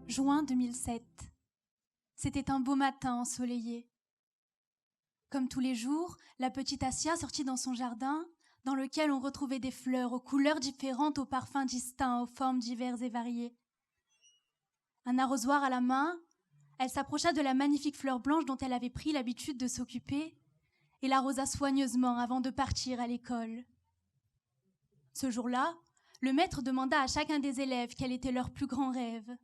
Juin 2007. C'était un beau matin ensoleillé. Comme tous les jours, la petite Assia sortit dans son jardin, dans lequel on retrouvait des fleurs aux couleurs différentes, aux parfums distincts, aux formes diverses et variées. Un arrosoir à la main, elle s'approcha de la magnifique fleur blanche dont elle avait pris l'habitude de s'occuper et l'arrosa soigneusement avant de partir à l'école. Ce jour-là, le maître demanda à chacun des élèves quel était leur plus grand rêve.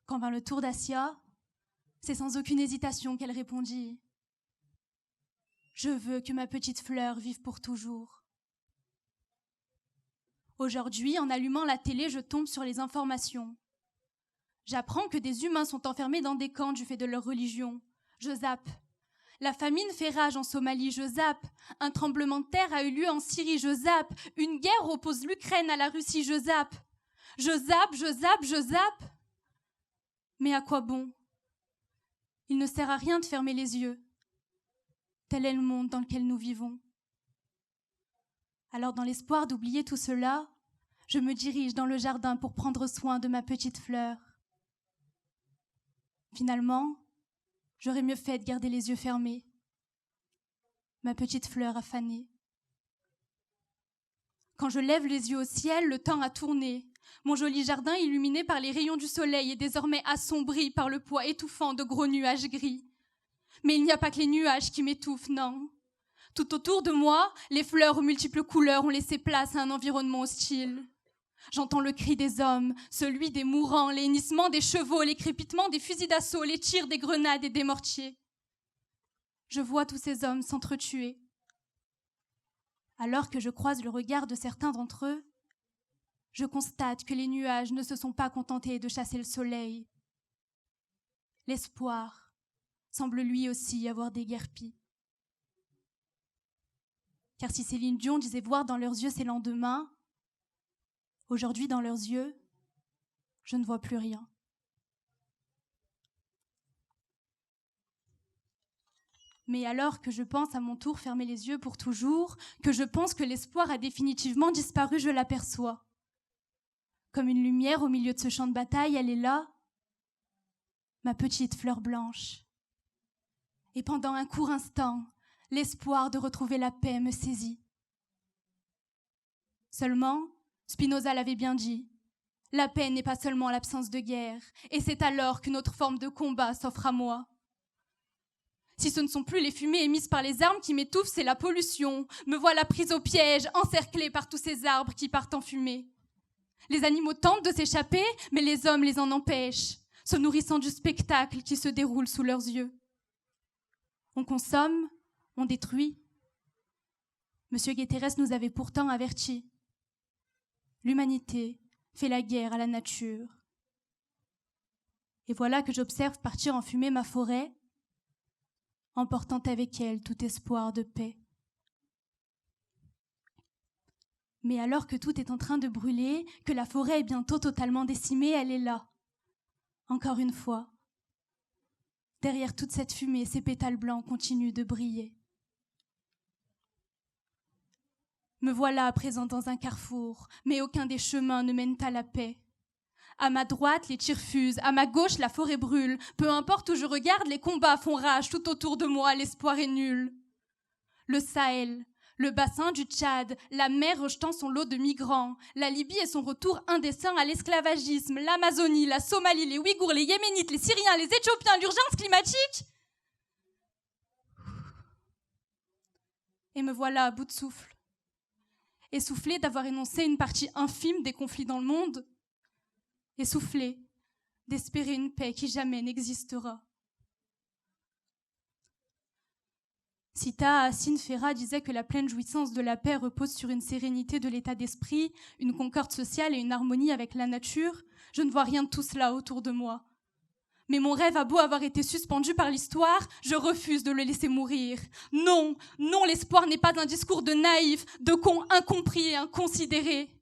Quand vint le tour d'Assia, c'est sans aucune hésitation qu'elle répondit « Je veux que ma petite fleur vive pour toujours ». Aujourd'hui, en allumant la télé, je tombe sur les informations. J'apprends que des humains sont enfermés dans des camps du fait de leur religion. Je zappe. La famine fait rage en Somalie, je zappe. Un tremblement de terre a eu lieu en Syrie, je zappe. Une guerre oppose l'Ukraine à la Russie, je zappe. Je zappe, je zappe, je zappe. Mais à quoi bon ? Il ne sert à rien de fermer les yeux. Tel est le monde dans lequel nous vivons. Alors, dans l'espoir d'oublier tout cela, je me dirige dans le jardin pour prendre soin de ma petite fleur. Finalement, j'aurais mieux fait de garder les yeux fermés. Ma petite fleur a fané. Quand je lève les yeux au ciel, le temps a tourné. Mon joli jardin, illuminé par les rayons du soleil, est désormais assombri par le poids étouffant de gros nuages gris. Mais il n'y a pas que les nuages qui m'étouffent, non. Tout autour de moi, les fleurs aux multiples couleurs ont laissé place à un environnement hostile. J'entends le cri des hommes, celui des mourants, les hennissements des chevaux, les crépitements des fusils d'assaut, les tirs des grenades et des mortiers. Je vois tous ces hommes s'entretuer. Alors que je croise le regard de certains d'entre eux, je constate que les nuages ne se sont pas contentés de chasser le soleil. L'espoir semble lui aussi avoir déguerpi. Car si Céline Dion disait voir dans leurs yeux ces lendemains, aujourd'hui dans leurs yeux, je ne vois plus rien. Mais alors que je pense à mon tour fermer les yeux pour toujours, que je pense que l'espoir a définitivement disparu, je l'aperçois. Comme une lumière au milieu de ce champ de bataille, elle est là, ma petite fleur blanche. Et pendant un court instant, l'espoir de retrouver la paix me saisit. Seulement, Spinoza l'avait bien dit, la paix n'est pas seulement l'absence de guerre, et c'est alors qu'une autre forme de combat s'offre à moi. Si ce ne sont plus les fumées émises par les armes qui m'étouffent, c'est la pollution. Me voilà prise au piège, encerclée par tous ces arbres qui partent en fumée. Les animaux tentent de s'échapper, mais les hommes les en empêchent, se nourrissant du spectacle qui se déroule sous leurs yeux. On consomme, on détruit. Monsieur Guterres nous avait pourtant avertis. L'humanité fait la guerre à la nature. Et voilà que j'observe partir en fumée ma forêt, emportant avec elle tout espoir de paix. Mais alors que tout est en train de brûler, que la forêt est bientôt totalement décimée, elle est là, encore une fois. Derrière toute cette fumée, ces pétales blancs continuent de briller. Me voilà à présent dans un carrefour, mais aucun des chemins ne mène à la paix. À ma droite, les tirs fusent, à ma gauche, la forêt brûle. Peu importe où je regarde, les combats font rage. Tout autour de moi, l'espoir est nul. Le Sahel, le bassin du Tchad, la mer rejetant son lot de migrants, la Libye et son retour indécent à l'esclavagisme, l'Amazonie, la Somalie, les Ouïghours, les Yéménites, les Syriens, les Éthiopiens, l'urgence climatique. Et me voilà à bout de souffle. Essoufflée d'avoir énoncé une partie infime des conflits dans le monde, essoufflée d'espérer une paix qui jamais n'existera. Sita Hassin Ferra disait que la pleine jouissance de la paix repose sur une sérénité de l'état d'esprit, une concorde sociale et une harmonie avec la nature. Je ne vois rien de tout cela autour de moi. Mais mon rêve a beau avoir été suspendu par l'histoire, je refuse de le laisser mourir. Non, non, l'espoir n'est pas un discours de naïf, de con incompris et inconsidéré.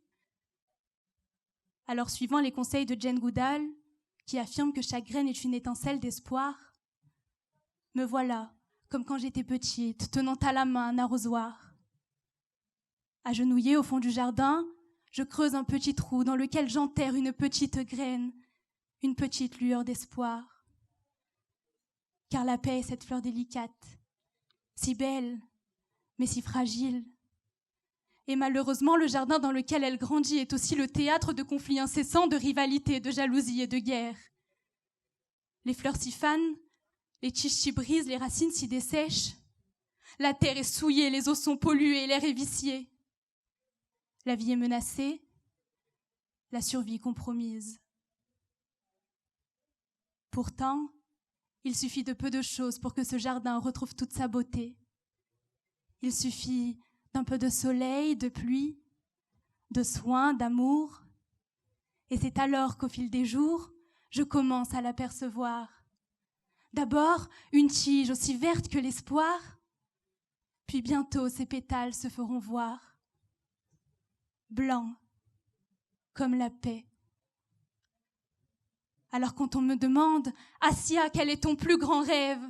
Alors, suivant les conseils de Jane Goodall, qui affirme que chaque graine est une étincelle d'espoir, me voilà, comme quand j'étais petite, tenant à la main un arrosoir. Agenouillée au fond du jardin, je creuse un petit trou dans lequel j'enterre une petite graine. une petite lueur d'espoir. Car la paix est cette fleur délicate, si belle, mais si fragile. Et malheureusement, le jardin dans lequel elle grandit est aussi le théâtre de conflits incessants, de rivalités, de jalousies et de guerres. Les fleurs s'y fanent, les tiges s'y brisent, les racines s'y dessèchent. La terre est souillée, les eaux sont polluées, l'air est vicié. La vie est menacée, la survie compromise. Pourtant, il suffit de peu de choses pour que ce jardin retrouve toute sa beauté. Il suffit d'un peu de soleil, de pluie, de soin, d'amour. Et c'est alors qu'au fil des jours, je commence à l'apercevoir. D'abord, une tige aussi verte que l'espoir, puis bientôt ses pétales se feront voir. Blancs, comme la paix. Alors quand on me demande « Assia, quel est ton plus grand rêve ?»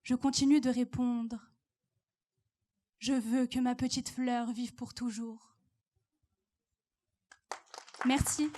je continue de répondre « Je veux que ma petite fleur vive pour toujours. » Merci.